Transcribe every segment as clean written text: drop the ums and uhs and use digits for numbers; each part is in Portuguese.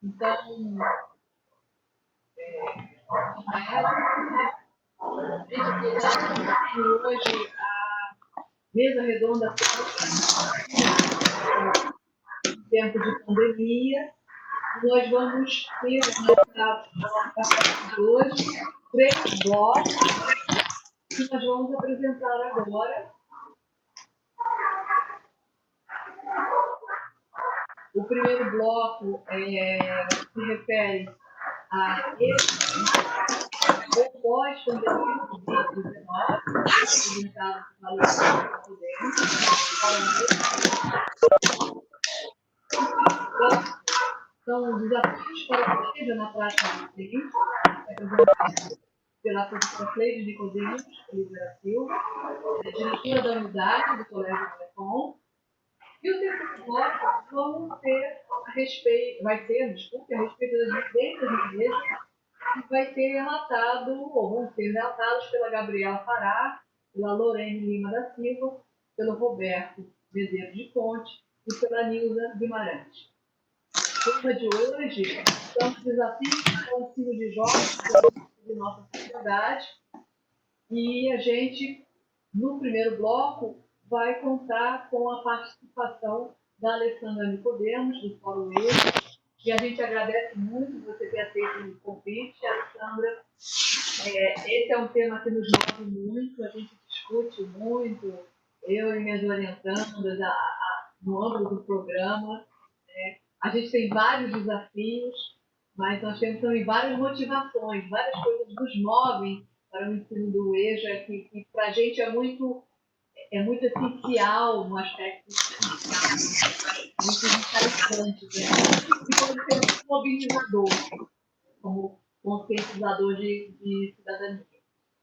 Então, hoje a mesa redonda em tempo de pandemia. Nós vamos ter na parte de hoje 3 blocos que nós vamos apresentar agora. O primeiro bloco se refere a ou pós-pandemia de Covid-19, apresentado pela são desafios para a pesquisa na prática do ciência, apresentado pela professora Cleide Nicodemos, Oliveira Silva, diretora da unidade do Colégio Telecom. E o terceiro bloco vamos ter a respeito das vivências de mesa, que vai ter relatado, ou vão ser relatados pela Gabriela Pará, pela Lorene Lima da Silva, pelo Roberto Medeiros de Ponte e pela Nilza Guimarães. O tema de hoje são os desafios para o ensino de jovens de nossa sociedade. E a gente, no primeiro bloco, vai contar com a participação da Alessandra Nicodemos, do Fórum EJA, e a gente agradece muito você ter aceito o convite, Alessandra. Esse é um tema que nos move muito, a gente discute muito, eu e minhas orientandas, no âmbito do programa. A gente tem vários desafios, mas nós temos também várias motivações, várias coisas que nos movem para o ensino do EJA, que para a gente é muito essencial, um aspecto muito interessante, e pode ser muito mobilizador, como conscientizador de cidadania.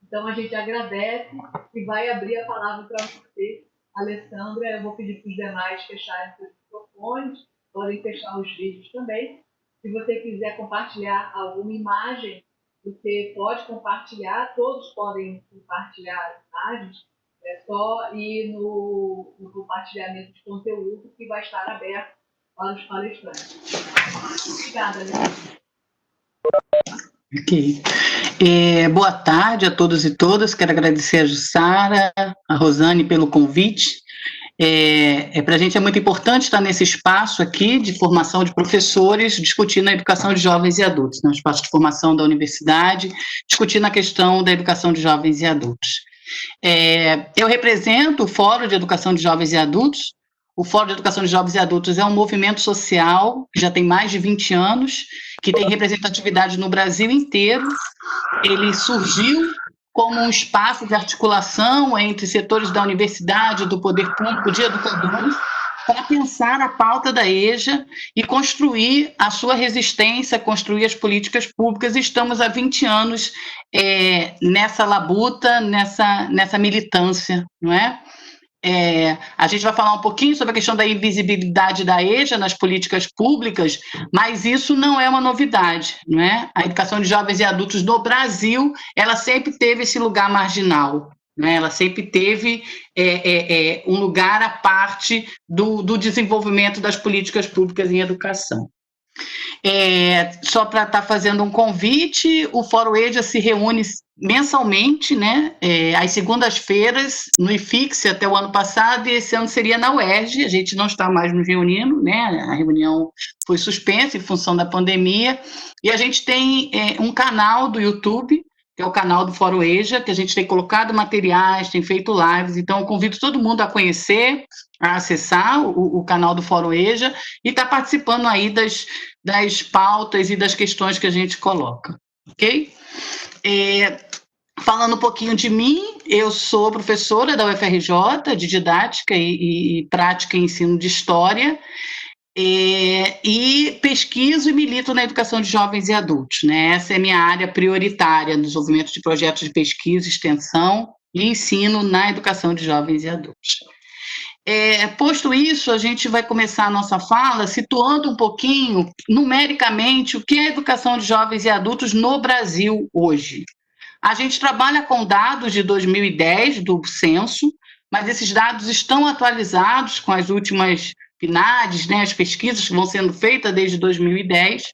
Então, a gente agradece e vai abrir a palavra para você, Alessandra. Eu vou pedir para os demais fecharem seus microfones, podem fechar os vídeos também. Se você quiser compartilhar alguma imagem, você pode compartilhar, todos podem compartilhar imagens, é só ir no compartilhamento de conteúdo que vai estar aberto para os palestrantes. Obrigada, Alessandra. Ok. Boa tarde a todos e todas. Quero agradecer a Jussara, a Rosane pelo convite. Para a gente é muito importante estar nesse espaço aqui de formação de professores, discutindo a educação de jovens e adultos, né? Um espaço de formação da universidade, discutindo a questão da educação de jovens e adultos. Eu represento o Fórum de Educação de Jovens e Adultos. O Fórum de Educação de Jovens e Adultos é um movimento social que já tem mais de 20 anos, que tem representatividade no Brasil inteiro. Ele surgiu como um espaço de articulação entre setores da universidade, do poder público, de educadores, para pensar a pauta da EJA e construir a sua resistência, construir as políticas públicas. Estamos há 20 anos nessa labuta, nessa militância, não é? A gente vai falar um pouquinho sobre a questão da invisibilidade da EJA nas políticas públicas, mas isso não é uma novidade, não é? A educação de jovens e adultos no Brasil, ela sempre teve esse lugar marginal, né? Ela sempre teve um lugar à parte do desenvolvimento das políticas públicas em educação. Só para estar fazendo um convite, o Fórum EJA se reúne mensalmente, né, às segundas-feiras, no IFIX até o ano passado, e esse ano seria na UERJ. A gente não está mais nos reunindo, né, a reunião foi suspensa em função da pandemia, e a gente tem um canal do YouTube, que é o canal do Fórum EJA, que a gente tem colocado materiais, tem feito lives, então eu convido todo mundo a conhecer, a acessar o canal do Fórum EJA e estar participando aí das pautas e das questões que a gente coloca, ok? Falando um pouquinho de mim, eu sou professora da UFRJ, de didática e prática em ensino de história, e pesquiso e milito na educação de jovens e adultos, né? Essa é a minha área prioritária no desenvolvimento de projetos de pesquisa, extensão e ensino na educação de jovens e adultos. Posto isso, a gente vai começar a nossa fala situando um pouquinho, numericamente, o que é a educação de jovens e adultos no Brasil hoje. A gente trabalha com dados de 2010, do censo, mas esses dados estão atualizados com as últimas PNADs, né, as pesquisas que vão sendo feitas desde 2010,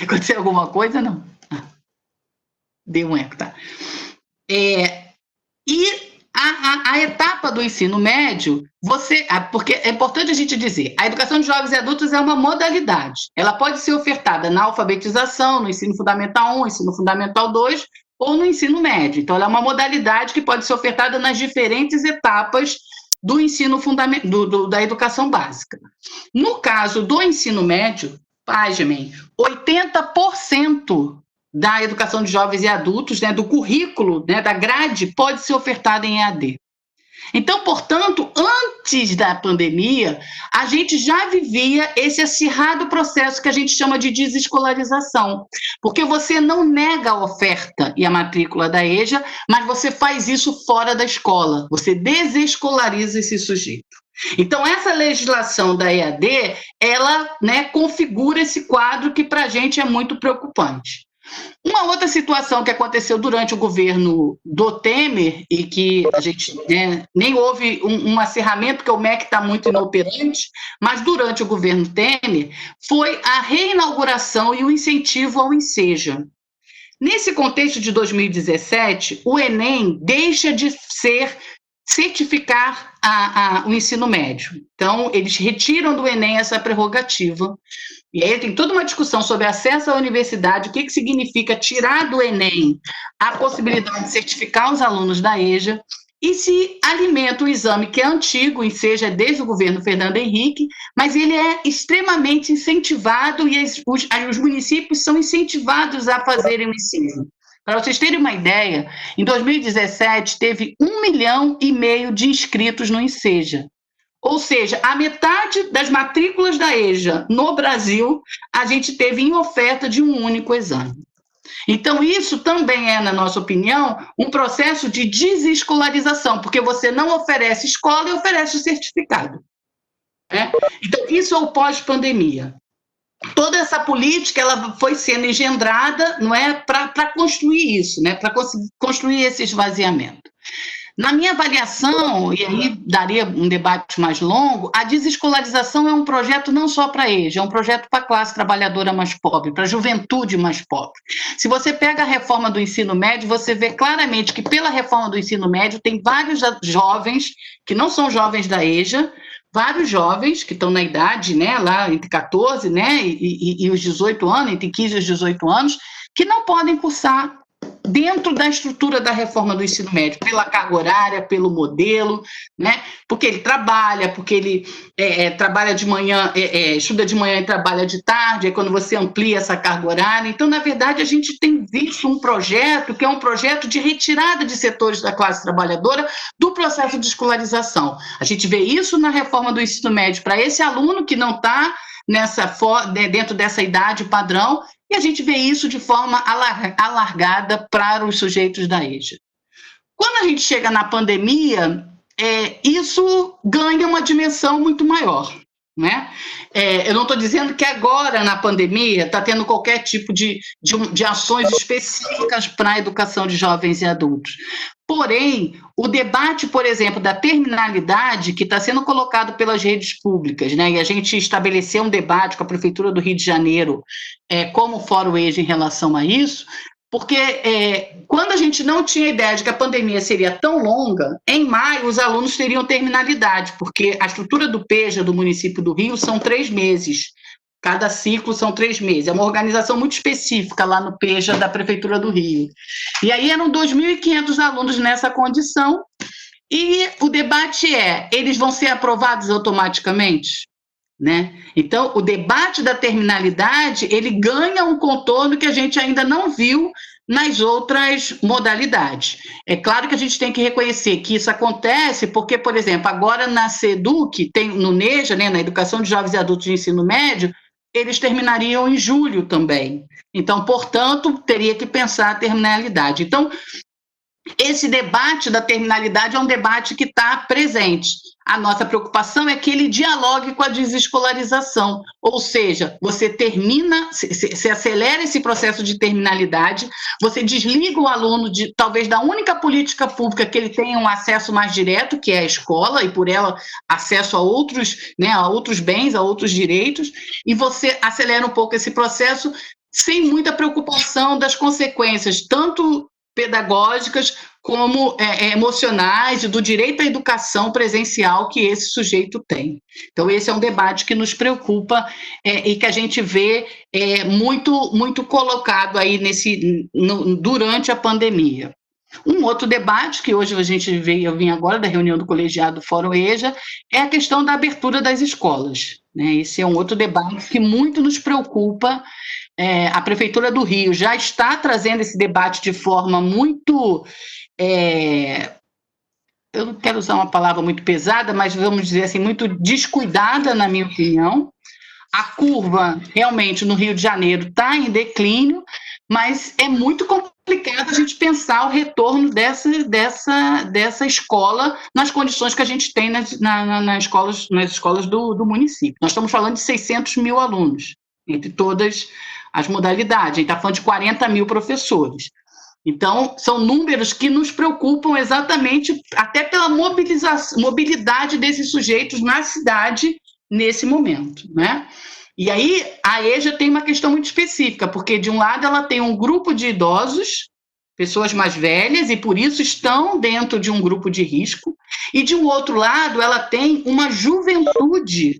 Aconteceu alguma coisa, não? Deu um eco, tá? E a etapa do ensino médio, porque é importante a gente dizer, a educação de jovens e adultos é uma modalidade. Ela pode ser ofertada na alfabetização, no ensino fundamental 1, ensino fundamental 2, ou no ensino médio. Então, ela é uma modalidade que pode ser ofertada nas diferentes etapas do ensino fundamental, da educação básica. No caso do ensino médio, pasmem, 80% da educação de jovens e adultos, né, do currículo, né, da grade, pode ser ofertada em EAD. Então, portanto, antes da pandemia, a gente já vivia esse acirrado processo que a gente chama de desescolarização, porque você não nega a oferta e a matrícula da EJA, mas você faz isso fora da escola, você desescolariza esse sujeito. Então, essa legislação da EAD, ela, né, configura esse quadro que para a gente é muito preocupante. Uma outra situação que aconteceu durante o governo do Temer, e que a gente, né, nem houve um acerramento, porque o MEC está muito inoperante, mas durante o governo Temer, foi a reinauguração e o incentivo ao Enseja. Nesse contexto de 2017, o Enem deixa de certificar o ensino médio. Então, eles retiram do Enem essa prerrogativa. E aí tem toda uma discussão sobre acesso à universidade, o que significa tirar do Enem a possibilidade de certificar os alunos da EJA, e se alimenta o exame que é antigo, seja desde o governo Fernando Henrique, mas ele é extremamente incentivado e os municípios são incentivados a fazerem o ensino. Para vocês terem uma ideia, em 2017 teve 1,5 milhão de inscritos no Enseja. Ou seja, a metade das matrículas da EJA no Brasil, a gente teve em oferta de um único exame. Então, isso também é, na nossa opinião, um processo de desescolarização, porque você não oferece escola e oferece o certificado. Né? Então, isso é o pós-pandemia. Toda essa política ela foi sendo engendrada, não é, para construir isso, né, para construir esse esvaziamento. Na minha avaliação, e aí daria um debate mais longo, a desescolarização é um projeto não só para a EJA, é um projeto para a classe trabalhadora mais pobre, para a juventude mais pobre. Se você pega a reforma do ensino médio, você vê claramente que pela reforma do ensino médio tem vários jovens que não são jovens da EJA, vários jovens que estão na idade, né, lá entre 14, né, e os 18 anos, entre 15 e os 18 anos, que não podem cursar dentro da estrutura da reforma do ensino médio, pela carga horária, pelo modelo, né? Porque ele trabalha, porque ele trabalha de manhã, estuda de manhã e trabalha de tarde, é quando você amplia essa carga horária. Então, na verdade, a gente tem visto um projeto que é um projeto de retirada de setores da classe trabalhadora do processo de escolarização. A gente vê isso na reforma do ensino médio para esse aluno que não está dentro dessa idade padrão, e a gente vê isso de forma alargada para os sujeitos da EJA. Quando a gente chega na pandemia, isso ganha uma dimensão muito maior. Né? Eu não estou dizendo que agora, na pandemia, está tendo qualquer tipo de ações específicas para a educação de jovens e adultos. Porém, o debate, por exemplo, da terminalidade, que está sendo colocado pelas redes públicas, né? E a gente estabeleceu um debate com a Prefeitura do Rio de Janeiro, como Fórum EJA em relação a isso, porque quando a gente não tinha ideia de que a pandemia seria tão longa, em maio os alunos teriam terminalidade, porque a estrutura do PEJA do município do Rio são 3 meses, cada ciclo são 3 meses, é uma organização muito específica lá no PEJA da Prefeitura do Rio. E aí eram 2.500 alunos nessa condição, e o debate eles vão ser aprovados automaticamente? Né? Então, o debate da terminalidade, ele ganha um contorno que a gente ainda não viu nas outras modalidades. É claro que a gente tem que reconhecer que isso acontece porque, por exemplo, agora na SEDUC, no NEJA, né, na Educação de Jovens e Adultos de Ensino Médio, eles terminariam em julho também. Então, portanto, teria que pensar a terminalidade. Então, esse debate da terminalidade é um debate que está presente. A nossa preocupação é que ele dialogue com a desescolarização, ou seja, você termina, se acelera esse processo de terminalidade, você desliga o aluno talvez da única política pública que ele tenha um acesso mais direto, que é a escola, e por ela acesso a outros, né, a outros bens, a outros direitos, e você acelera um pouco esse processo sem muita preocupação das consequências, tanto pedagógicas como emocionais e do direito à educação presencial que esse sujeito tem. Então, esse é um debate que nos preocupa e que a gente vê muito colocado aí durante a pandemia. Um outro debate que hoje eu vim agora da reunião do colegiado do Fórum EJA, é a questão da abertura das escolas, né? Esse é um outro debate que muito nos preocupa. A Prefeitura do Rio já está trazendo esse debate de forma muito... eu não quero usar uma palavra muito pesada, mas vamos dizer assim, muito descuidada, na minha opinião. A curva, realmente, no Rio de Janeiro está em declínio, mas é muito complicado a gente pensar o retorno dessa escola nas condições que a gente tem nas escolas do município. Nós estamos falando de 600 mil alunos, entre todas as modalidades. A gente está falando de 40 mil professores. Então, são números que nos preocupam exatamente até pela mobilidade desses sujeitos na cidade nesse momento, né? E aí, a EJA tem uma questão muito específica, porque, de um lado, ela tem um grupo de idosos, pessoas mais velhas, e, por isso, estão dentro de um grupo de risco, e, de um outro lado, ela tem uma juventude,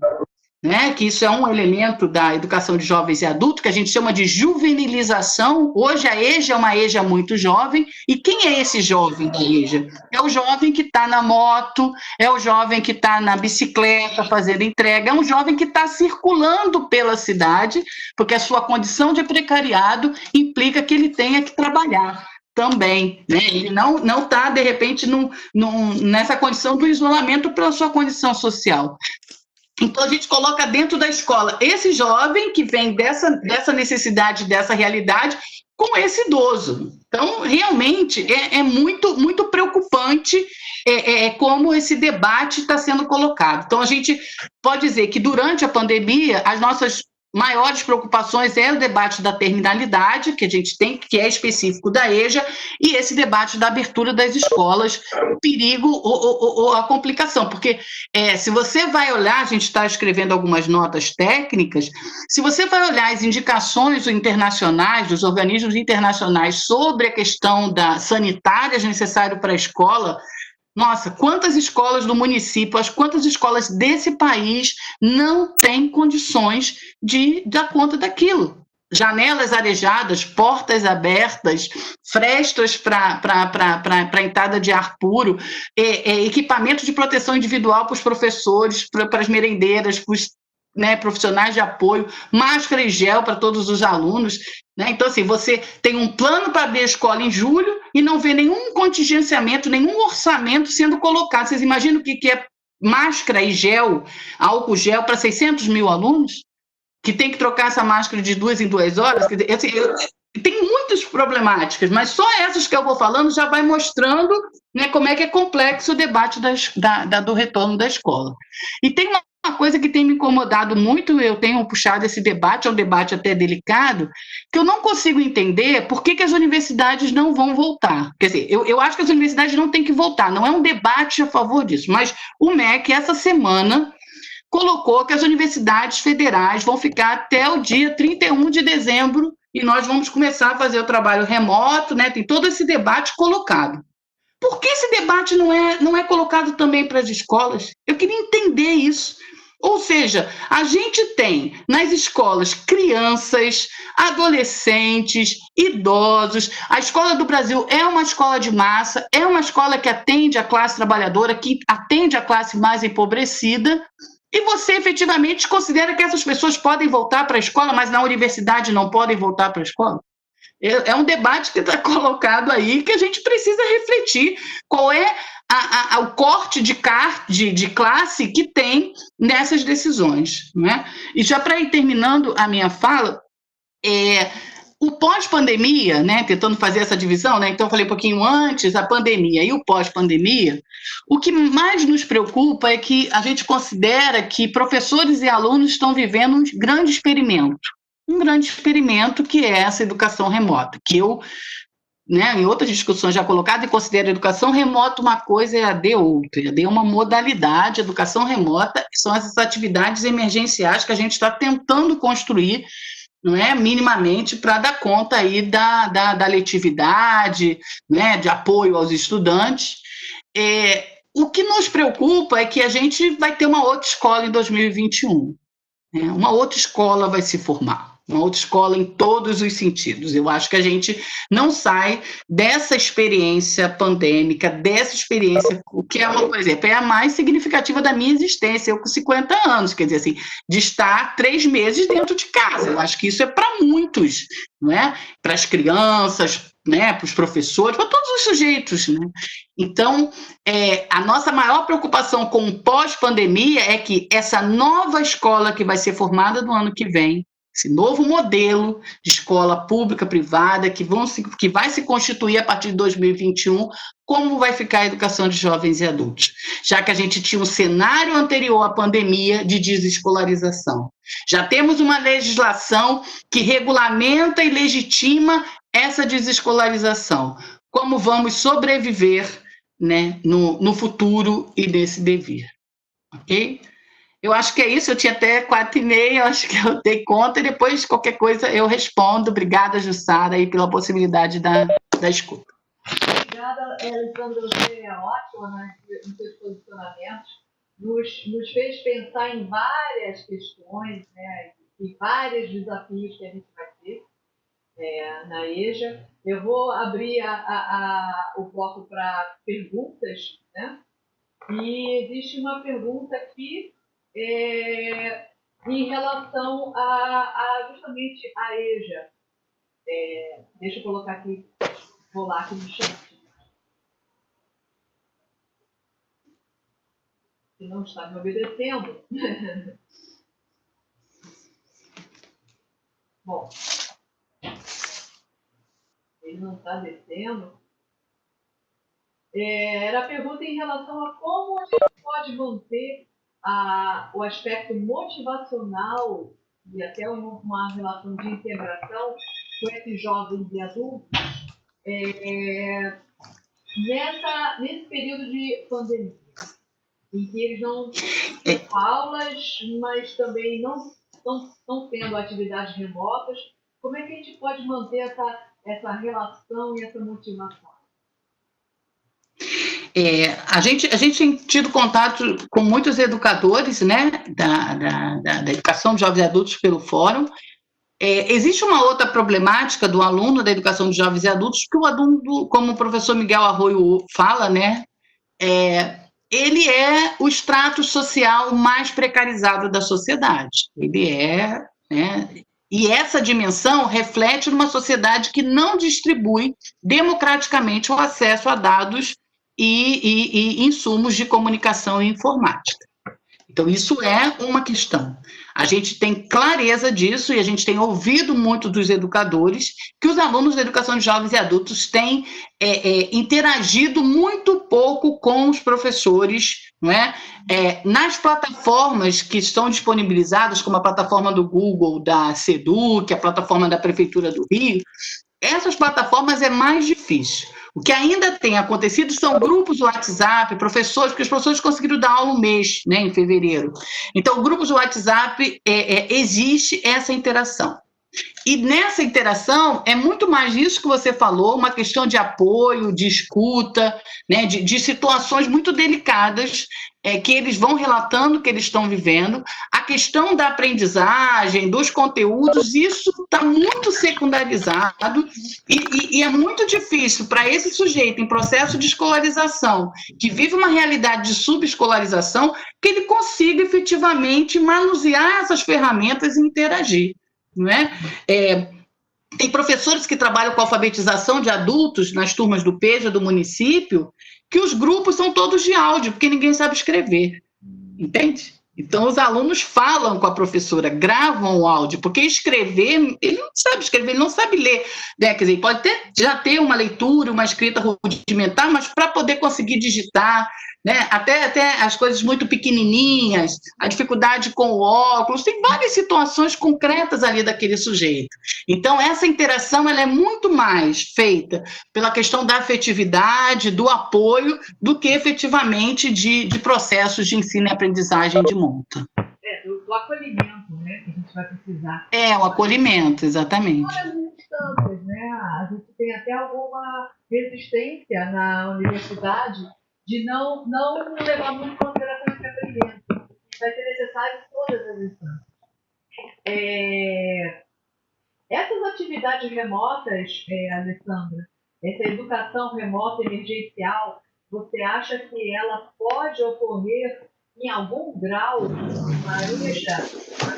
né, que isso é um elemento da educação de jovens e adultos, que a gente chama de juvenilização. Hoje a EJA é uma EJA muito jovem, e quem é esse jovem da EJA? É o jovem que está na moto, é o jovem que está na bicicleta fazendo entrega, é um jovem que está circulando pela cidade, porque a sua condição de precariado implica que ele tenha que trabalhar também, né? Ele não está, de repente, nessa condição do isolamento pela sua condição social. Então, a gente coloca dentro da escola esse jovem que vem dessa necessidade, dessa realidade, com esse idoso. Então, realmente, é muito preocupante como esse debate está sendo colocado. Então, a gente pode dizer que, durante a pandemia, as nossas maiores preocupações é o debate da terminalidade, que a gente tem, que é específico da EJA, e esse debate da abertura das escolas, o perigo ou a complicação, porque se você vai olhar, a gente está escrevendo algumas notas técnicas, se você vai olhar as indicações internacionais, dos organismos internacionais sobre a questão sanitárias necessárias para a escola, nossa, quantas escolas do município, quantas escolas desse país não têm condições de dar conta daquilo? Janelas arejadas, portas abertas, frestas para entrada de ar puro, equipamento de proteção individual para os professores, para as merendeiras, para os profissionais de apoio, máscara e gel para todos os alunos, né? Então, assim, você tem um plano para abrir a escola em julho e não vê nenhum contingenciamento, nenhum orçamento sendo colocado. Vocês imaginam o que é máscara e gel, álcool gel para 600 mil alunos? Que tem que trocar essa máscara de 2 em 2 horas? Assim, tem muitas problemáticas, mas só essas que eu vou falando já vai mostrando, né, como é que é complexo o debate do retorno da escola. E tem uma coisa que tem me incomodado muito, eu tenho puxado esse debate, é um debate até delicado, que eu não consigo entender por que as universidades não vão voltar. Quer dizer, eu acho que as universidades não têm que voltar, não é um debate a favor disso, mas o MEC, essa semana, colocou que as universidades federais vão ficar até o dia 31 de dezembro e nós vamos começar a fazer o trabalho remoto, né? Tem todo esse debate colocado. Por que esse debate não é colocado também para as escolas? Eu queria entender isso. Ou seja, a gente tem nas escolas crianças, adolescentes, idosos. A escola do Brasil é uma escola de massa, é uma escola que atende a classe trabalhadora, que atende a classe mais empobrecida. E você efetivamente considera que essas pessoas podem voltar para a escola, mas na universidade não podem voltar para a escola? É um debate que está colocado aí que a gente precisa refletir qual é o corte de classe que tem nessas decisões, né? E já para ir terminando a minha fala, O pós-pandemia, né, tentando fazer essa divisão, né, então eu falei um pouquinho antes, a pandemia e o pós-pandemia, o que mais nos preocupa é que a gente considera que professores e alunos estão vivendo um grande experimento que é essa educação remota, que eu, né, em outras discussões já colocadas, considero a educação remota uma coisa e a EAD outra. A EAD é uma modalidade, a educação remota são essas atividades emergenciais que a gente está tentando construir, não é, minimamente, para dar conta aí da letividade, né, de apoio aos estudantes. O que nos preocupa é que a gente vai ter uma outra escola em 2021. Né? Uma outra escola vai se formar. Uma outra escola em todos os sentidos. Eu acho que a gente não sai dessa experiência pandêmica, dessa experiência, o que é uma, por exemplo, é a mais significativa da minha existência, eu com 50 anos, quer dizer assim, de estar 3 meses dentro de casa. Eu acho que isso é para muitos, não é? Para as crianças, né? Para os professores, para todos os sujeitos, né? Então, a nossa maior preocupação com o pós-pandemia é que essa nova escola que vai ser formada no ano que vem, esse novo modelo de escola pública, privada, que vai se constituir a partir de 2021, como vai ficar a educação de jovens e adultos? Já que a gente tinha um cenário anterior à pandemia de desescolarização. Já temos uma legislação que regulamenta e legitima essa desescolarização. Como vamos sobreviver, né, no futuro e nesse devir? Ok? Eu acho que é isso, eu tinha até 4h30, eu acho que eu dei conta, e depois qualquer coisa eu respondo. Obrigada, Jussara, aí, pela possibilidade da escuta. Obrigada, Alessandra, você é ótima, né, nos seus posicionamentos, nos fez pensar em várias questões, né, e vários desafios que a gente vai ter na EJA. Eu vou abrir o bloco para perguntas, né, e existe uma pergunta aqui, em relação justamente a EJA. Deixa eu colocar aqui, vou lá aqui no chat. Se não está me obedecendo. Bom, ele não está descendo. Era a pergunta em relação a como a gente pode manter o aspecto motivacional e até uma relação de integração com esses jovens e adultos nesse período de pandemia, em que eles não têm aulas, mas também não estão tendo atividades remotas. Como é que a gente pode manter essa relação e essa motivação? A gente tem tido contato com muitos educadores, né, da educação de jovens e adultos pelo fórum. Existe uma outra problemática do aluno da educação de jovens e adultos, que o aluno, como o professor Miguel Arroio fala, né, ele é o extrato social mais precarizado da sociedade. Né, e essa dimensão reflete numa sociedade que não distribui democraticamente o acesso a dados e insumos de comunicação e informática. Então, isso é uma questão. A gente tem clareza disso e a gente tem ouvido muito dos educadores que os alunos da educação de jovens e adultos têm interagido muito pouco com os professores, não é? Nas plataformas que estão disponibilizadas, como a plataforma do Google, da SEDUC, a plataforma da Prefeitura do Rio, essas plataformas é mais difícil. O que ainda tem acontecido são grupos do WhatsApp, professores, porque os professores conseguiram dar aula um mês, né, em fevereiro. Então, grupos do WhatsApp, existe essa interação. E nessa interação, é muito mais isso que você falou, uma questão de apoio, de escuta, né, de situações muito delicadas que eles vão relatando que eles estão vivendo. A questão da aprendizagem, dos conteúdos, isso está muito secundarizado e é muito difícil para esse sujeito em processo de escolarização, que vive uma realidade de subescolarização, que ele consiga efetivamente manusear essas ferramentas e interagir. Não é? Tem professores que trabalham com alfabetização de adultos nas turmas do PEJA do município, que os grupos são todos de áudio, porque ninguém sabe escrever, entende? Então, os alunos falam com a professora, gravam o áudio, porque escrever, ele não sabe escrever, ele não sabe ler, né? Quer dizer, pode já ter uma leitura, uma escrita rudimentar, mas para poder conseguir digitar, né? Até as coisas muito pequenininhas, a dificuldade com o óculos, tem várias situações concretas ali daquele sujeito. Então, essa interação ela é muito mais feita pela questão da afetividade, do apoio, do que efetivamente de processos de ensino e aprendizagem de monta. Do acolhimento, né, que a gente vai precisar. O acolhimento, exatamente. Fora as instâncias, né, a gente tem até alguma resistência na universidade de não levar muito em consideração esse acolhimento. Vai ser necessário todas as instâncias. Essas atividades remotas, Alessandra, essa educação remota emergencial, você acha que ela pode ocorrer em algum grau,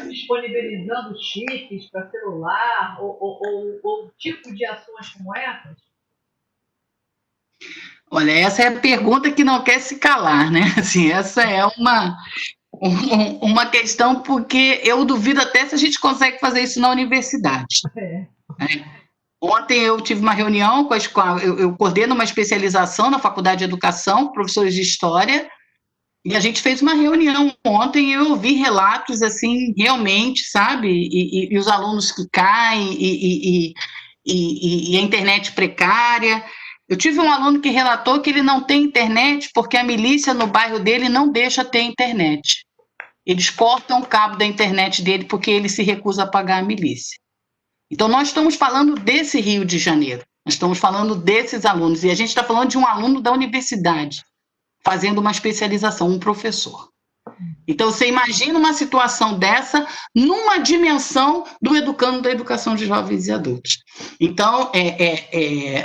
disponibilizando chips para celular ou tipo de ações como essas? Olha, essa é a pergunta que não quer se calar, né? Assim, essa é uma questão, porque eu duvido até se a gente consegue fazer isso na universidade. Ontem eu tive uma reunião com a escola, eu coordeno uma especialização na Faculdade de Educação, professores de História, e a gente fez uma reunião ontem e eu ouvi relatos, assim, realmente, sabe? E os alunos que caem, e a internet precária. Eu tive um aluno que relatou que ele não tem internet porque a milícia no bairro dele não deixa ter internet. Eles cortam o cabo da internet dele porque ele se recusa a pagar a milícia. Então, nós estamos falando desse Rio de Janeiro, nós estamos falando desses alunos, e a gente está falando de um aluno da universidade, fazendo uma especialização, um professor. Então, você imagina uma situação dessa numa dimensão do educando da educação de jovens e adultos. Então,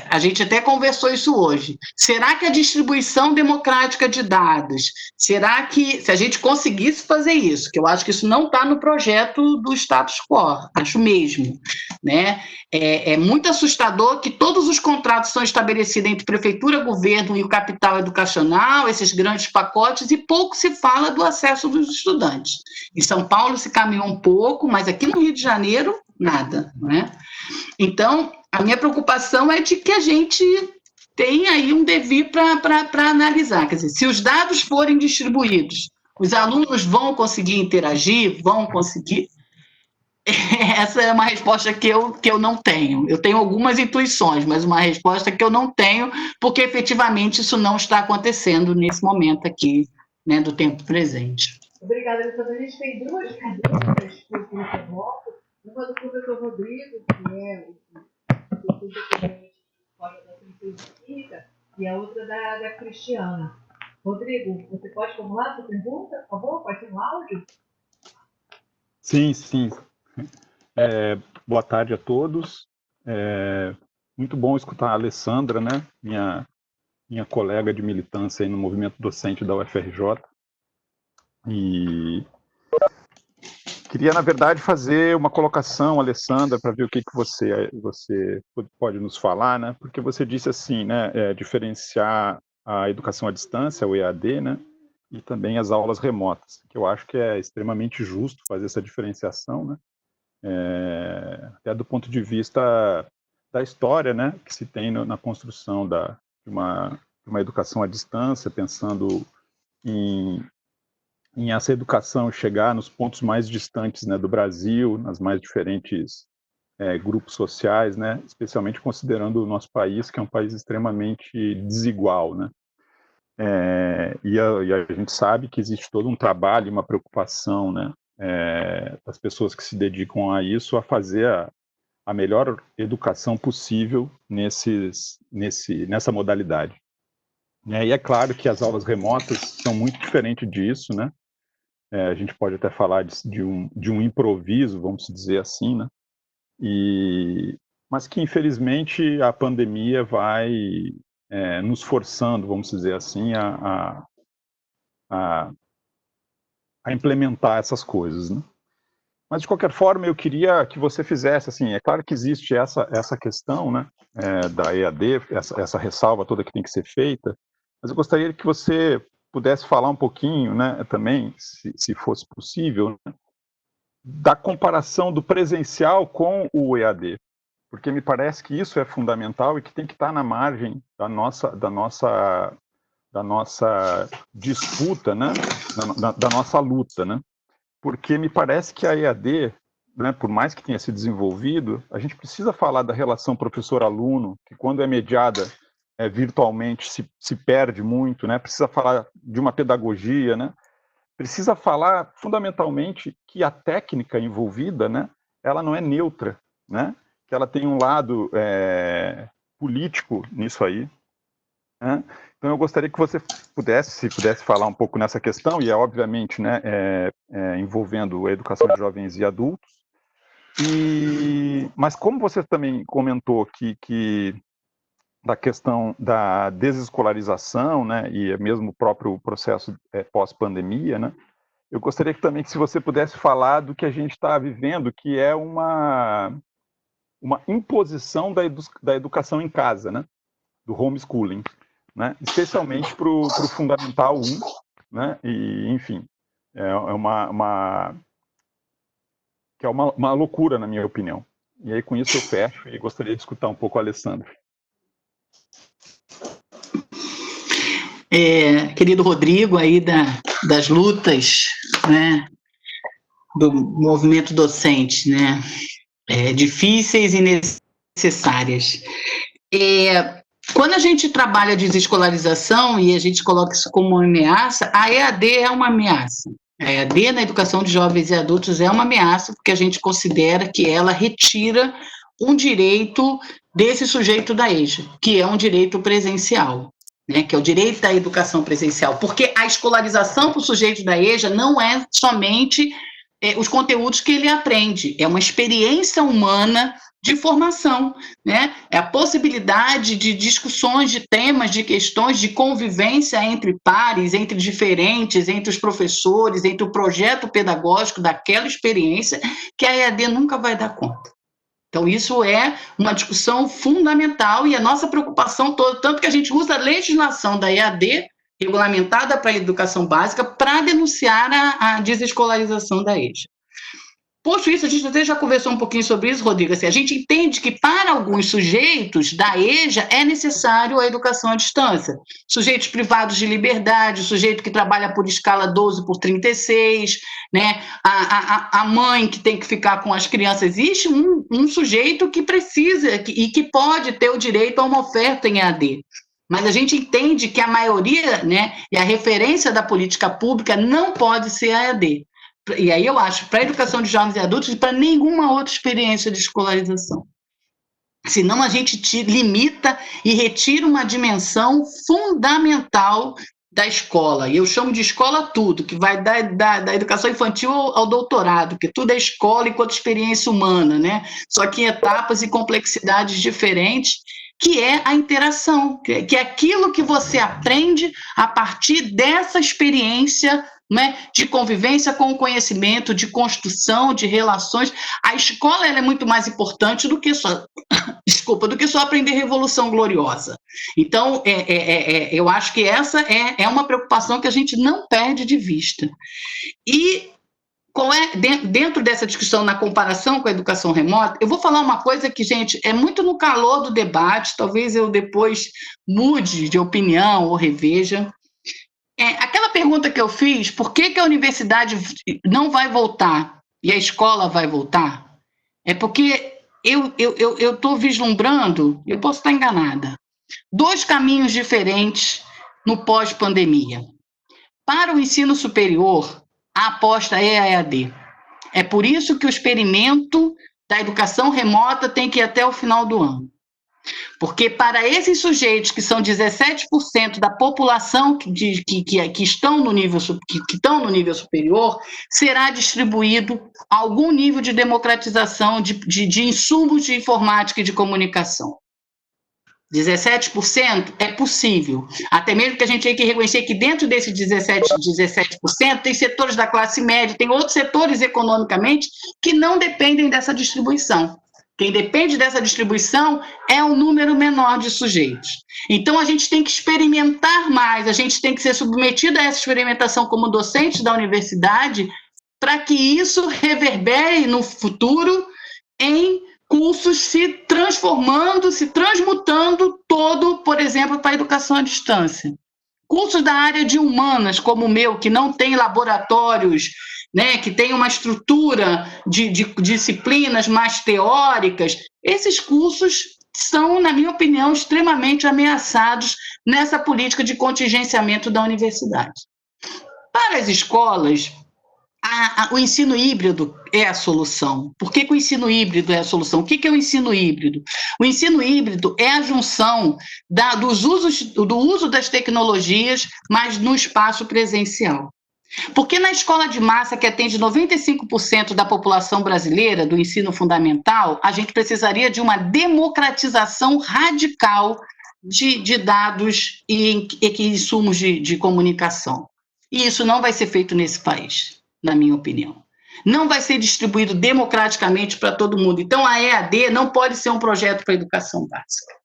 a gente até conversou isso hoje. Será que a distribuição democrática de dados, será que, se a gente conseguisse fazer isso, que eu acho que isso não está no projeto do status quo, acho mesmo, né? É muito assustador que todos os contratos são estabelecidos entre prefeitura, governo e o capital educacional, esses grandes pacotes, e pouco se fala do acesso dos estudantes. Em São Paulo se caminhou um pouco, mas aqui no Rio de Janeiro, nada, né? Então, a minha preocupação é de que a gente tenha aí um devir para analisar. Quer dizer, se os dados forem distribuídos, os alunos vão conseguir interagir, vão conseguir... Essa é uma resposta que eu não tenho. Eu tenho algumas intuições, mas uma resposta que eu não tenho, porque efetivamente isso não está acontecendo nesse momento aqui, né, do tempo presente. Obrigada, Alessandra. A gente tem duas perguntas para o professor Bloco. Uma do professor Rodrigo, que é o professor de História da Ciência Química, e a outra da Cristiana. Rodrigo, você pode formular a sua pergunta, por favor? Pode ser no áudio? Sim. Boa tarde a todos. Muito bom escutar a Alessandra, né? Minha colega de militância aí no movimento docente da UFRJ. E queria, na verdade, fazer uma colocação, Alessandra, para ver o que você pode nos falar, né? Porque você disse assim, né? Diferenciar a educação à distância, o EAD, né? E também as aulas remotas, que eu acho que é extremamente justo fazer essa diferenciação, né? Até do ponto de vista da história, né, que se tem na construção de uma educação à distância, pensando em essa educação chegar nos pontos mais distantes, né, do Brasil, nas mais diferentes grupos sociais, né, especialmente considerando o nosso país, que é um país extremamente desigual, né. E a gente sabe que existe todo um trabalho, uma preocupação, né, das pessoas que se dedicam a isso, a fazer a melhor educação possível nessa modalidade. E é claro que as aulas remotas são muito diferentes disso, né? A gente pode até falar de um improviso, vamos dizer assim, né? Mas que, infelizmente, a pandemia vai nos forçando, vamos dizer assim, a implementar essas coisas, né? Mas, de qualquer forma, eu queria que você fizesse, assim, é claro que existe essa questão, né, da EAD, essa ressalva toda que tem que ser feita, mas eu gostaria que você pudesse falar um pouquinho, né, também, se fosse possível, né, da comparação do presencial com o EAD, porque me parece que isso é fundamental e que tem que estar na margem da nossa disputa, né, da nossa luta, né, porque me parece que a EAD, né, por mais que tenha se desenvolvido, a gente precisa falar da relação professor-aluno, que quando é mediada virtualmente se perde muito, né, precisa falar de uma pedagogia, né, precisa falar fundamentalmente que a técnica envolvida, né, ela não é neutra, né, que ela tem um lado político nisso aí, né? Então eu gostaria que você pudesse falar um pouco nessa questão, e obviamente, né, envolvendo a educação de jovens e adultos, mas como você também comentou que da questão da desescolarização, né, e mesmo o próprio processo pós-pandemia, né, eu gostaria também que se você pudesse falar do que a gente está vivendo, que é uma imposição da educação em casa, né, do homeschooling, né, especialmente para o Fundamental 1, né, e, enfim, que é uma loucura, na minha opinião. E aí, com isso, eu fecho e gostaria de escutar um pouco a Alessandra. Querido Rodrigo, aí das lutas, né, do movimento docente, né, difíceis e necessárias. Quando a gente trabalha desescolarização e a gente coloca isso como uma ameaça, a EAD é uma ameaça. A EAD na educação de jovens e adultos é uma ameaça porque a gente considera que ela retira um direito desse sujeito da EJA, que é um direito presencial, né, que é o direito da educação presencial, porque a escolarização para o sujeito da EJA não é somente os conteúdos que ele aprende, é uma experiência humana de formação, né? É a possibilidade de discussões de temas, de questões de convivência entre pares, entre diferentes, entre os professores, entre o projeto pedagógico daquela experiência que a EAD nunca vai dar conta. Então, isso é uma discussão fundamental e a nossa preocupação toda, tanto que a gente usa a legislação da EAD, regulamentada para a educação básica, para denunciar a desescolarização da EJA. Posto isso, a gente até já conversou um pouquinho sobre isso, Rodrigo, assim, a gente entende que para alguns sujeitos da EJA é necessário a educação à distância. Sujeitos privados de liberdade, o sujeito que trabalha por escala 12/36, né? A mãe que tem que ficar com as crianças. Existe um sujeito que precisa e que pode ter o direito a uma oferta em EAD. Mas a gente entende que a maioria, né, e a referência da política pública não pode ser a EAD. E aí eu acho, para a educação de jovens e adultos, e para nenhuma outra experiência de escolarização. Senão a gente limita e retira uma dimensão fundamental da escola. E eu chamo de escola tudo, que vai da educação infantil ao doutorado, porque tudo é escola enquanto experiência humana, né? Só que em etapas e complexidades diferentes, que é a interação, que é aquilo que você aprende a partir dessa experiência, né, de convivência com o conhecimento, de construção, de relações. A escola ela é muito mais importante do que só, do que só aprender Revolução Gloriosa. Então, eu acho que essa é uma preocupação que a gente não perde de vista. E qual é, dentro dessa discussão, na comparação com a educação remota, eu vou falar uma coisa que, gente, é muito no calor do debate, talvez eu depois mude de opinião ou reveja. Aquela pergunta que eu fiz, por que a universidade não vai voltar e a escola vai voltar? É porque eu estou vislumbrando, eu posso estar enganada, 2 caminhos diferentes no pós-pandemia. Para o ensino superior, a aposta é a EAD. É por isso que o experimento da educação remota tem que ir até o final do ano. Porque para esses sujeitos, que são 17% da população que estão no nível superior, será distribuído algum nível de democratização de insumos de informática e de comunicação. 17% é possível, até mesmo que a gente tem que reconhecer que dentro desses 17% tem setores da classe média, tem outros setores economicamente que não dependem dessa distribuição. Quem depende dessa distribuição é um número menor de sujeitos. Então, a gente tem que experimentar mais a gente tem que ser submetido a essa experimentação como docente da universidade para que isso reverbere no futuro em cursos se transformando, se transmutando todo, por exemplo, para a educação à distância. Cursos da área de humanas, como o meu, que não tem laboratórios, né, que tem uma estrutura de disciplinas mais teóricas, esses cursos são, na minha opinião, extremamente ameaçados nessa política de contingenciamento da universidade. Para as escolas, o ensino híbrido é a solução. Por que o ensino híbrido é a solução? O que é o ensino híbrido? O ensino híbrido é a junção do uso das tecnologias, mas no espaço presencial. Porque na escola de massa, que atende 95% da população brasileira do ensino fundamental, a gente precisaria de uma democratização radical de dados e insumos de comunicação. E isso não vai ser feito nesse país, na minha opinião. Não vai ser distribuído democraticamente para todo mundo. Então, a EAD não pode ser um projeto para a educação básica.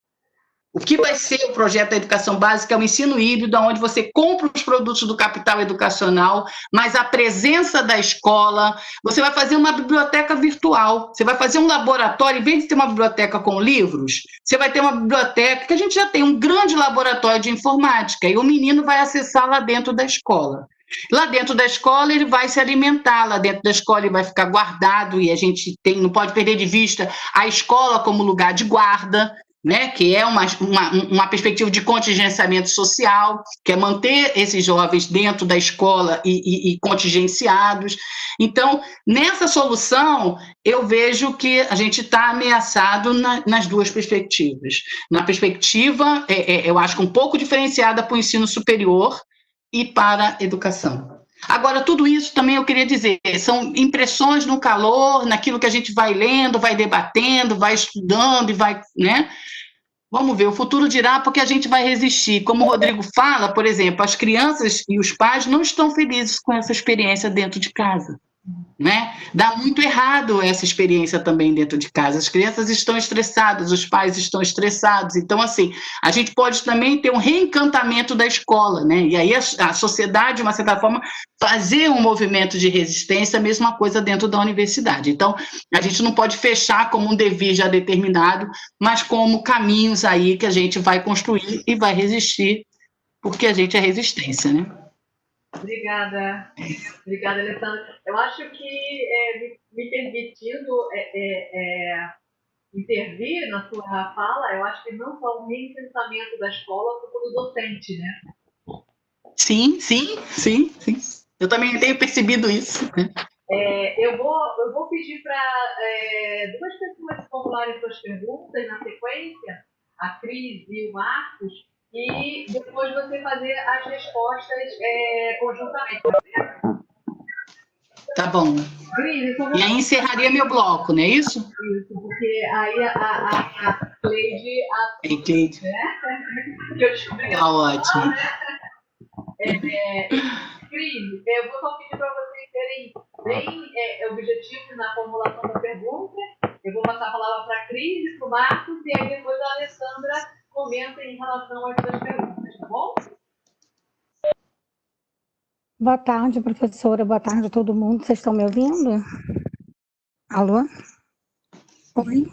O que vai ser o projeto da educação básica é o ensino híbrido, onde você compra os produtos do capital educacional, mas a presença da escola, você vai fazer uma biblioteca virtual, você vai fazer um laboratório, em vez de ter uma biblioteca com livros, você vai ter uma biblioteca, que a gente já tem um grande laboratório de informática, e o menino vai acessar lá dentro da escola. Lá dentro da escola ele vai se alimentar, lá dentro da escola ele vai ficar guardado, e a gente não pode perder de vista a escola como lugar de guarda, né, que é uma perspectiva de contingenciamento social, que é manter esses jovens dentro da escola e contingenciados. Então, nessa solução, eu vejo que a gente está ameaçado nas duas perspectivas. Na perspectiva, eu acho que um pouco diferenciada para o ensino superior e para a educação. Agora, tudo isso também eu queria dizer, são impressões no calor, naquilo que a gente vai lendo, vai debatendo, vai estudando e vai, né? Vamos ver, o futuro dirá porque a gente vai resistir. Como o Rodrigo fala, por exemplo, as crianças e os pais não estão felizes com essa experiência dentro de casa, né? Dá muito errado essa experiência também dentro de casa. As crianças estão estressadas, os pais estão estressados. Então, assim, a gente pode também ter um reencantamento da escola, né? E aí a sociedade, de uma certa forma, fazer um movimento de resistência, a mesma coisa dentro da universidade. Então, a gente não pode fechar como um dever já determinado, mas como caminhos aí que a gente vai construir e vai resistir, porque a gente é resistência, né? Obrigada, Alessandra. Eu acho que, me permitindo intervir na sua fala, eu acho que não só o reencantamento da escola, como do docente, né? Sim. Eu também tenho percebido isso. Né? Eu vou pedir para duas pessoas formularem suas perguntas na sequência, a Cris e o Marcos, e depois você fazer as respostas conjuntamente. Tá bom. Cris, então e aí encerraria meu bloco, não é isso? Isso, porque aí a Cleide... Cleide. Né? Que eu descobri que tá ótimo. Cris, eu vou só pedir para vocês serem bem objetivos na formulação da pergunta. Eu vou passar a palavra para a Cris e para o Marcos, e aí depois a Alessandra comenta em relação às suas perguntas, tá bom? Boa tarde, professora. Boa tarde a todo mundo. Vocês estão me ouvindo? Alô? Oi?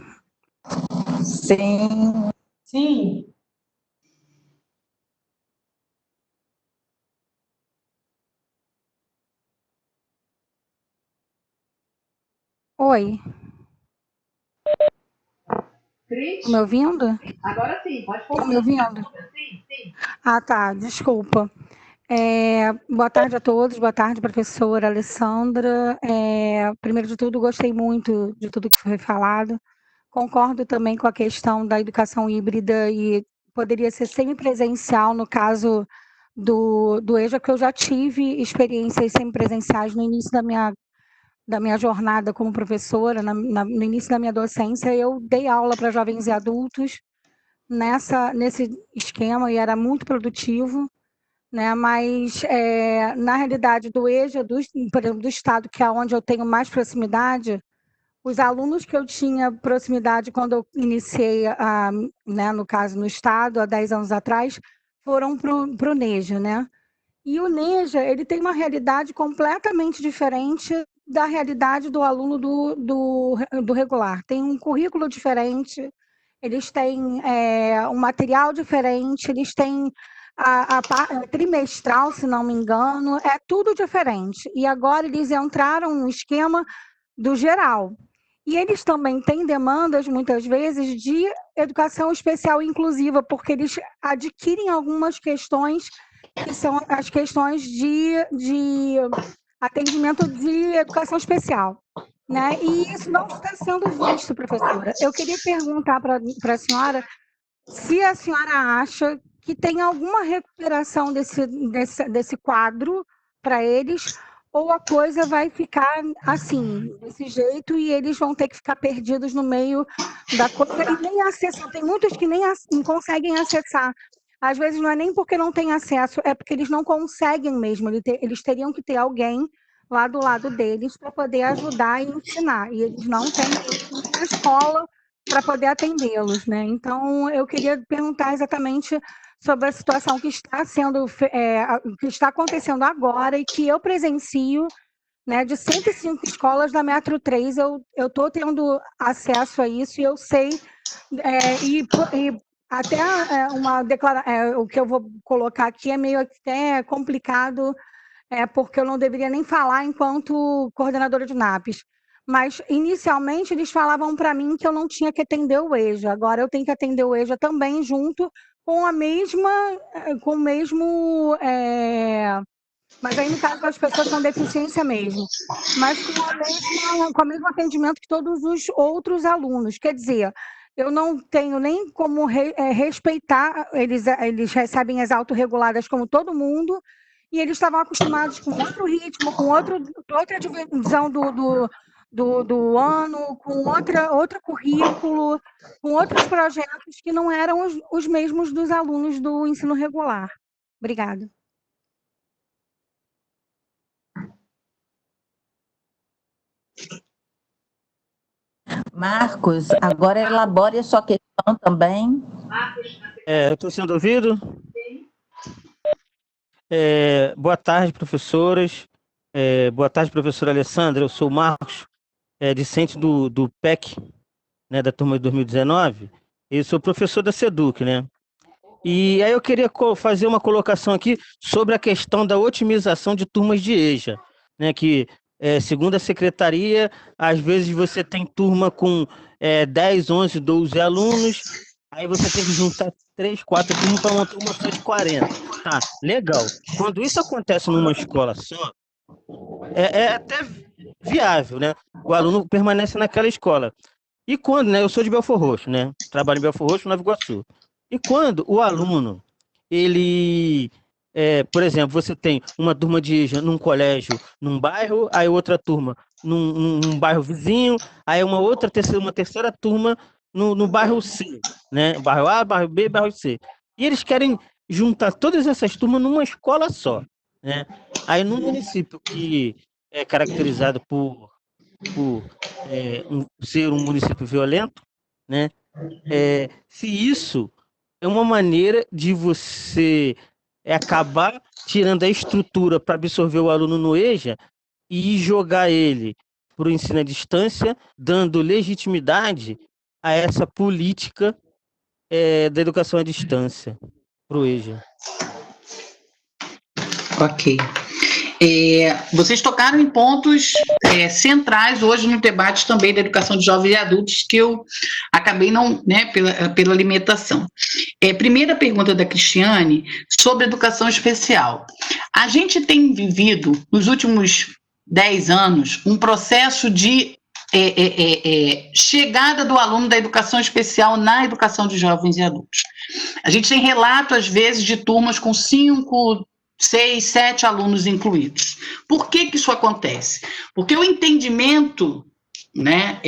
Sim. Oi. Cris? Me ouvindo? Agora sim, pode falar. Estão me ouvindo? Sim. Ah, tá. Desculpa. Boa tarde a todos. Boa tarde, professora Alessandra. Primeiro de tudo, gostei muito de tudo que foi falado. Concordo também com a questão da educação híbrida e poderia ser semipresencial no caso do EJA, que eu já tive experiências semipresenciais no início da minha jornada como professora, no início da minha docência. Eu dei aula para jovens e adultos nesse esquema e era muito produtivo, né? Mas, na realidade, do EJA, por exemplo, do Estado, que é onde eu tenho mais proximidade, os alunos que eu tinha proximidade quando eu iniciei, né, no caso, no Estado, há 10 anos atrás, foram para o NEJA, né? E o NEJA, ele tem uma realidade completamente diferente da realidade do aluno do regular. Tem um currículo diferente, eles têm um material diferente, eles têm a trimestral, se não me engano, é tudo diferente. E agora eles entraram no esquema do geral. E eles também têm demandas, muitas vezes, de educação especial inclusiva, porque eles adquirem algumas questões que são as questões de atendimento de educação especial, né? E isso não está sendo visto, professora. Eu queria perguntar para a senhora se a senhora acha que tem alguma recuperação desse quadro para eles, ou a coisa vai ficar assim, desse jeito, e eles vão ter que ficar perdidos no meio da coisa e nem acessam. Tem muitos que nem conseguem acessar. Às vezes não é nem porque não têm acesso, é porque eles não conseguem mesmo. Eles teriam que ter alguém lá do lado deles para poder ajudar e ensinar. E eles não têm mesmo nem a escola para poder atendê-los, né? Então, eu queria perguntar exatamente sobre a situação que está acontecendo agora e que eu presencio, né? De 105 escolas da Metro 3, eu estou tendo acesso a isso e eu sei, e até uma declaração, o que eu vou colocar aqui é meio até complicado, porque eu não deveria nem falar enquanto coordenadora de NAPES. Mas, inicialmente, eles falavam para mim que eu não tinha que atender o EJA. Agora eu tenho que atender o EJA também, junto com com o mesmo... mas aí, no caso, as pessoas com deficiência mesmo. Mas com o mesmo atendimento que todos os outros alunos. Quer dizer, eu não tenho nem como respeitar, eles recebem as autorreguladas como todo mundo, e eles estavam acostumados com outro ritmo, com outra divisão do ano, com outro currículo, com outros projetos que não eram os mesmos dos alunos do ensino regular. Obrigada. Marcos, agora elabore a sua questão também. Eu estou sendo ouvido? Boa tarde, professoras. Boa tarde, professora Alessandra. Eu sou o Marcos, discente do PEC, né, da turma de 2019. Eu sou professor da SEDUC, né? E aí eu queria fazer uma colocação aqui sobre a questão da otimização de turmas de EJA, né? Que, segundo a secretaria, às vezes você tem turma com 10, 11, 12 alunos, aí você tem que juntar 3, 4 turmas para uma turma só de 40. Tá, legal. Quando isso acontece numa escola só, é até viável, né? O aluno permanece naquela escola. E quando, né? Eu sou de Belfor Roxo, né? Trabalho em Belfor Roxo, Nova Iguaçu. E quando o aluno, ele... por exemplo, você tem uma turma de EJA num colégio, num bairro, aí outra turma num bairro vizinho, aí uma terceira turma no bairro C, né? Bairro A, bairro B, bairro C. E eles querem juntar todas essas turmas numa escola só, né? Aí num município que é caracterizado por ser um município violento, né? Se isso é uma maneira de você acabar tirando a estrutura para absorver o aluno no EJA e jogar ele para o ensino à distância, dando legitimidade a essa política da educação à distância para o EJA. Ok. Vocês tocaram em pontos centrais hoje no debate também da educação de jovens e adultos, que eu acabei não, né, pela limitação. Primeira pergunta da Cristiane, sobre educação especial. A gente tem vivido, nos últimos 10 anos, um processo de chegada do aluno da educação especial na educação de jovens e adultos. A gente tem relato, às vezes, de turmas com 5, 6, 7 alunos incluídos. Por que isso acontece? Porque o entendimento, né,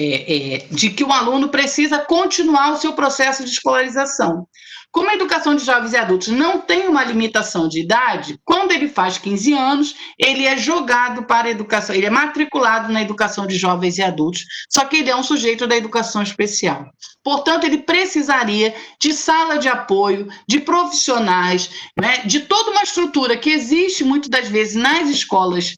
de que o aluno precisa continuar o seu processo de escolarização. Como a educação de jovens e adultos não tem uma limitação de idade, quando ele faz 15 anos, ele é jogado para a educação, ele é matriculado na educação de jovens e adultos, só que ele é um sujeito da educação especial. Portanto, ele precisaria de sala de apoio, de profissionais, né, de toda uma estrutura que existe muitas das vezes nas escolas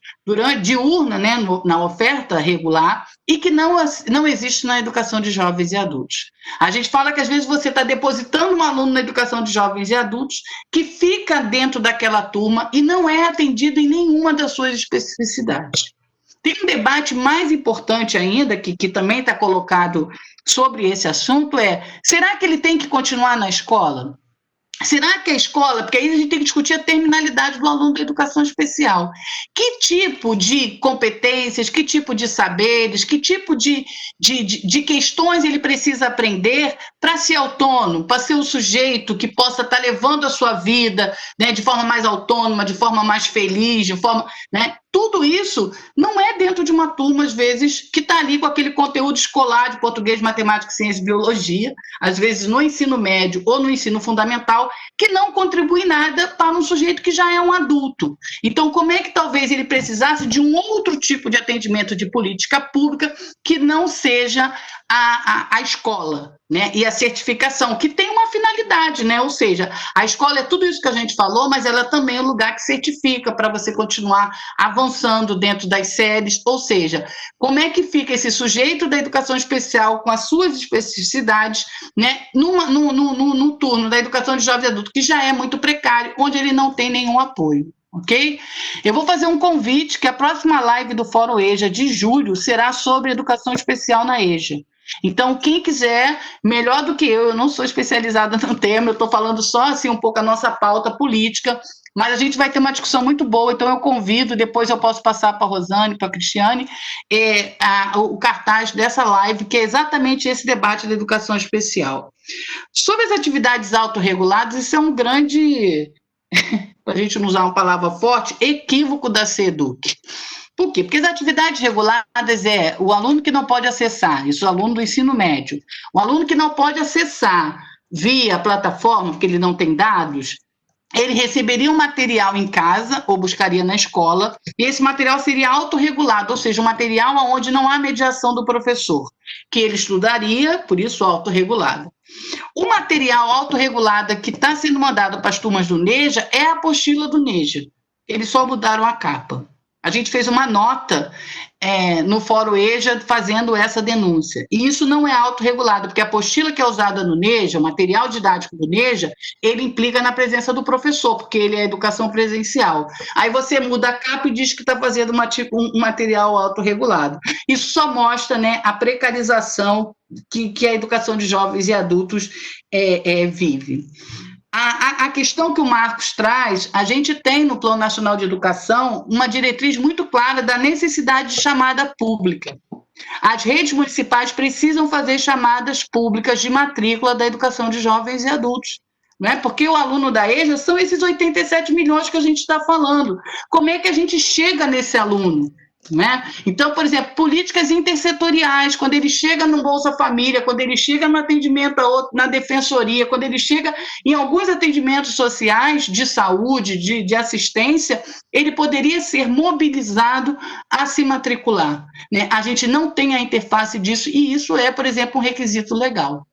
diurna, né, na oferta regular, e que não existe na educação de jovens e adultos. A gente fala que às vezes você está depositando um aluno na educação de jovens e adultos que fica dentro daquela turma e não é atendido em nenhuma das suas especificidades. Tem um debate mais importante ainda, que também está colocado sobre esse assunto, será que ele tem que continuar na escola? Será que a escola, porque aí a gente tem que discutir a terminalidade do aluno da educação especial. Que tipo de competências, que tipo de saberes, que tipo de questões ele precisa aprender para ser autônomo, para ser um sujeito que possa estar levando a sua vida, né, de forma mais autônoma, de forma mais feliz, de forma, né? Tudo isso não é dentro de uma turma, às vezes, que está ali com aquele conteúdo escolar de português, matemática, ciência e biologia, às vezes no ensino médio ou no ensino fundamental, que não contribui nada para um sujeito que já é um adulto. Então, como é que talvez ele precisasse de um outro tipo de atendimento de política pública que não seja a escola, né? E a certificação, que tem uma finalidade, né? Ou seja, a escola é tudo isso que a gente falou, mas ela também é um lugar que certifica para você continuar avançando dentro das séries, ou seja, como é que fica esse sujeito da educação especial com as suas especificidades, né? No turno da educação de jovem e adulto, que já é muito precário, onde ele não tem nenhum apoio. Ok? Eu vou fazer um convite que a próxima live do Fórum EJA de julho será sobre educação especial na EJA. Então, quem quiser, melhor do que eu não sou especializada no tema, eu estou falando só assim um pouco a nossa pauta política, mas a gente vai ter uma discussão muito boa, então eu convido, depois eu posso passar para a Rosane, para a Cristiane, o cartaz dessa live, que é exatamente esse debate da educação especial. Sobre as atividades autorreguladas, isso é um grande, para a gente não usar uma palavra forte, equívoco da SEDUC. Por quê? Porque as atividades reguladas é o aluno que não pode acessar, isso é o aluno do ensino médio, o aluno que não pode acessar via plataforma, porque ele não tem dados, ele receberia um material em casa ou buscaria na escola, e esse material seria autorregulado, ou seja, um material onde não há mediação do professor, que ele estudaria, por isso autorregulado. O material autorregulado que está sendo mandado para as turmas do NEJA é a apostila do NEJA, eles só mudaram a capa. A gente fez uma nota no Fórum EJA fazendo essa denúncia. E isso não é autorregulado, porque a apostila que é usada no NEJA, o material didático do NEJA, ele implica na presença do professor, porque ele é educação presencial. Aí você muda a capa e diz que está fazendo um material autorregulado. Isso só mostra, né, a precarização que a educação de jovens e adultos vive. A questão que o Marcos traz, a gente tem no Plano Nacional de Educação uma diretriz muito clara da necessidade de chamada pública. As redes municipais precisam fazer chamadas públicas de matrícula da educação de jovens e adultos, né? Porque o aluno da EJA são esses 87 milhões que a gente está falando. Como é que a gente chega nesse aluno? Né? Então, por exemplo, políticas intersetoriais, quando ele chega no Bolsa Família, quando ele chega no atendimento na defensoria, quando ele chega em alguns atendimentos sociais de saúde, de assistência, ele poderia ser mobilizado a se matricular, né? A gente não tem a interface disso, e isso é, por exemplo, um requisito legal.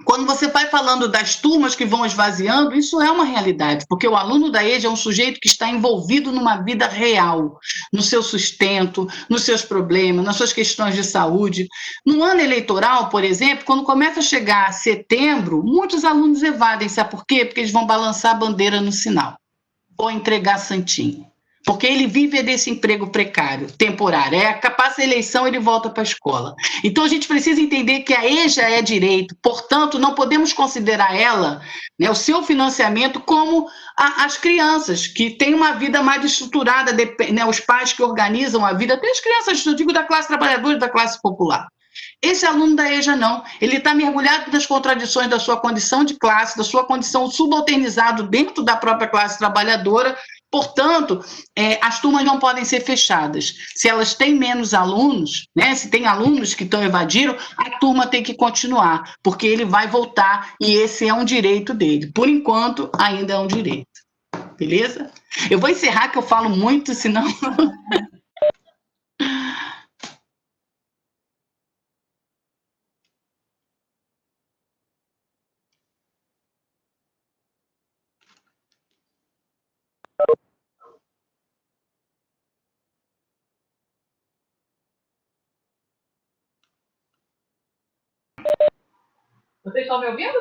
Quando você vai falando das turmas que vão esvaziando, isso é uma realidade, porque o aluno da EJA é um sujeito que está envolvido numa vida real, no seu sustento, nos seus problemas, nas suas questões de saúde. No ano eleitoral, por exemplo, quando começa a chegar setembro, muitos alunos evadem, sabe por quê? Porque eles vão balançar a bandeira no sinal, ou entregar santinho. Porque ele vive desse emprego precário, temporário. Passa a eleição, ele volta para a escola. Então, a gente precisa entender que a EJA é direito, portanto, não podemos considerar ela, né, o seu financiamento, como as crianças, que têm uma vida mais estruturada, né, os pais que organizam a vida, até as crianças, eu digo, da classe trabalhadora e da classe popular. Esse aluno da EJA não, ele está mergulhado nas contradições da sua condição de classe, da sua condição subalternizado dentro da própria classe trabalhadora, Portanto, as turmas não podem ser fechadas. Se elas têm menos alunos, né, se tem alunos que evadiram, a turma tem que continuar, porque ele vai voltar e esse é um direito dele. Por enquanto, ainda é um direito. Beleza? Eu vou encerrar, que eu falo muito, senão... Vocês estão me ouvindo?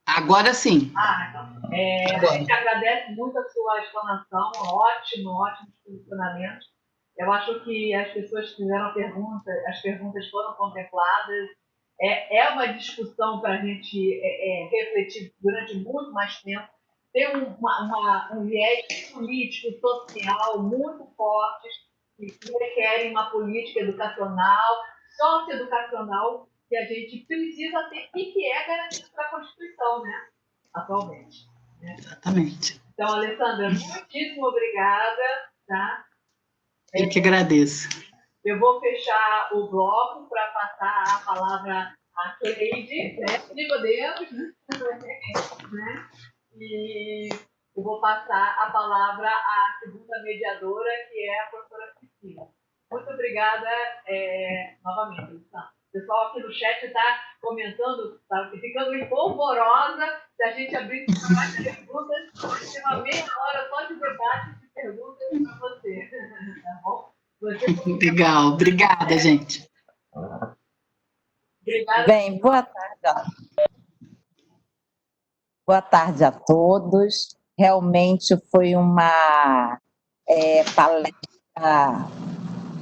Agora sim. Então. A gente agradece muito a sua explanação, ótimo posicionamento. Eu acho que as pessoas que fizeram perguntas, as perguntas foram contempladas. É uma discussão para a gente refletir durante muito mais tempo. Tem um viés político, social muito forte, que requerem uma política educacional, socioeducacional, que a gente precisa ter e que é garantido pela Constituição, né? Atualmente. Né? Exatamente. Então, Alessandra, muitíssimo obrigada. Tá? Eu que agradeço. Eu vou fechar o bloco para passar a palavra à Cleide, né? Nicodemus, né? E eu vou passar a palavra à segunda mediadora, que é a professora Cristina. Muito obrigada novamente, Luciana. O pessoal aqui no chat está comentando, está ficando empolvorosa se a gente abrir mais perguntas. Vai ter uma meia hora só de debate de perguntas para você. Tá bom? Legal, obrigada, gente. Obrigada. Bem, boa tarde. Boa tarde a todos. Realmente foi uma palestra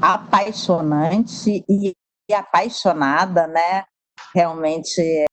apaixonante e apaixonada, né? Realmente